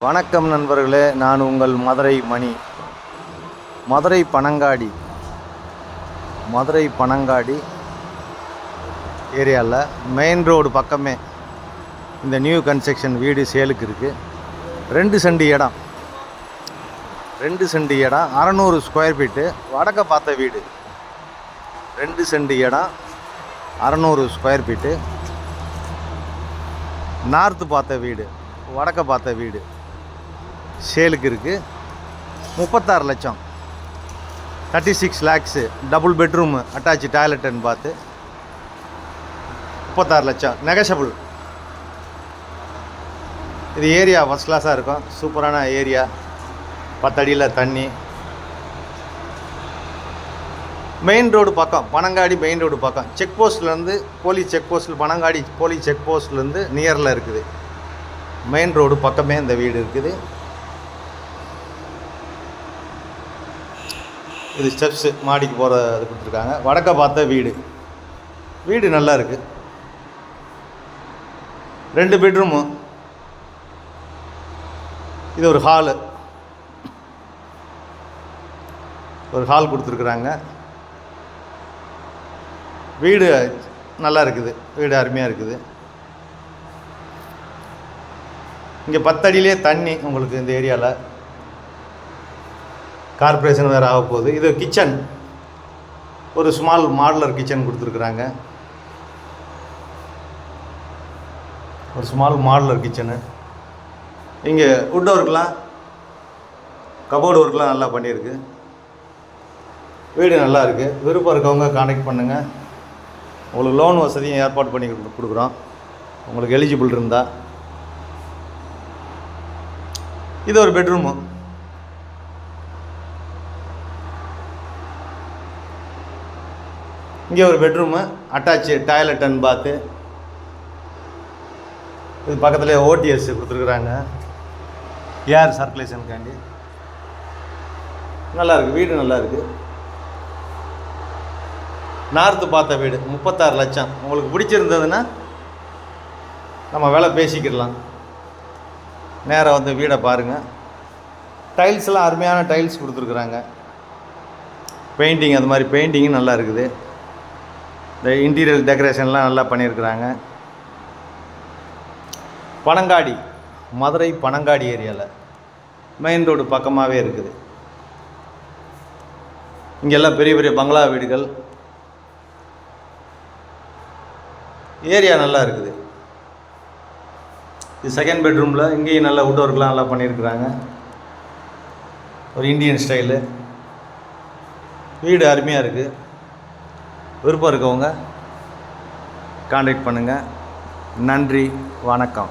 வணக்கம் நண்பர்களே, நான் உங்கள் மதுரை மணி. மதுரை பனங்காடி ஏரியாவில் மெயின் ரோடு பக்கமே இந்த நியூ கன்ஸ்ட்ரக்ஷன் வீடு சேலுக்கு இருக்குது. 2 சென்ட் இடம் 600 ஸ்கொயர் ஃபீட்டு. வடக்க பார்த்த வீடு. 2 சென்ட் இடம் 600 ஸ்கொயர் ஃபீட்டு. நார்த்து பார்த்த வீடு, வடக்க பார்த்த வீடு சேலுக்கு இருக்குது. 36 லட்சம், 36 lakhs. டபுள் பெட்ரூம், அட்டாச் டாய்லெட்டுன்னு பார்த்து 36 லட்சம் நெகஷபிள். இது ஏரியா ஃபஸ்ட் கிளாஸாக இருக்கும். சூப்பரான ஏரியா. 10 அடியில் தண்ணி. மெயின் ரோடு பக்கம், பனங்காடி மெயின் ரோடு பக்கம். செக் போஸ்ட்லேருந்து போலீஸ் செக் போஸ்ட்டில், பனங்காடி போலீஸ் செக் போஸ்ட்லேருந்து நியரில் இருக்குது. மெயின் ரோடு பக்கமே இந்த வீடு இருக்குது. இது ஸ்டெப்ஸு மாடிக்கு போகிற இது கொடுத்துருக்காங்க. வடக்க பார்த்த வீடு. வீடு நல்லா இருக்குது. 2 பெட்ரூமு. இது ஒரு ஹால் கொடுத்துருக்குறாங்க. வீடு நல்லா இருக்குது. வீடு அருமையாக இருக்குது. இங்கே 10 அடியிலே தண்ணி உங்களுக்கு இந்த ஏரியாவில். கார்பரேஷன் வேறு ஆக போகுது. இது கிச்சன், ஒரு ஸ்மால் மாடுலர் கிச்சன் கொடுத்துருக்குறாங்க. ஒரு ஸ்மால் மாடுலர் கிச்சனு. இங்கே வுட் ஒர்க்லாம், கபோர்டு ஒர்க்லாம் நல்லா பண்ணியிருக்கு. வீடு நல்லா இருக்குது. விருப்பம் இருக்கவங்க கான்டாக்ட் பண்ணுங்கள். உங்களுக்கு லோன் வசதியும் ஏற்பாடு பண்ணி கொடுக்குறோம், உங்களுக்கு எலிஜிபிள் இருந்தால். இது ஒரு பெட்ரூமு. இங்கே ஒரு பெட்ரூமு, அட்டாச்சு டாய்லெட் அண்ட் பாத்து. இது பக்கத்துலேயே ஓடிஎஸ் கொடுத்துருக்குறாங்க, ஏர் சர்க்குலேஷனுக்காண்டி. நல்லாயிருக்கு. வீடு நல்லா இருக்குது. நார்த்து பார்த்த வீடு. 36 லட்சம். உங்களுக்கு பிடிச்சிருந்ததுன்னா நம்ம விலை பேசிக்கிடலாம். நேராக வந்து வீடை பாருங்கள். டைல்ஸ்லாம் அருமையான டைல்ஸ் கொடுத்துருக்குறாங்க. பெயிண்டிங், அது மாதிரி பெயிண்டிங்கும் நல்லா இருக்குது. இந்த இன்டீரியர் டெக்கரேஷன்லாம் நல்லா பண்ணியிருக்கிறாங்க. பனங்காடி, மதுரை பனங்காடி ஏரியாவில் மெயின் ரோடு பக்கமாகவே இருக்குது. இங்கெல்லாம் பெரிய பெரிய பங்களா வீடுகள். ஏரியா நல்லா இருக்குது. இது செகண்ட் பெட்ரூமில். இங்கேயும் நல்லா வுட் ஒர்க்லாம் நல்லா பண்ணியிருக்கிறாங்க. ஒரு இந்தியன் ஸ்டைலு. வீடு அருமையாக இருக்குது. விருப்பம் இருக்கவங்க கான்டாக்ட் பண்ணுங்கள். நன்றி, வணக்கம்.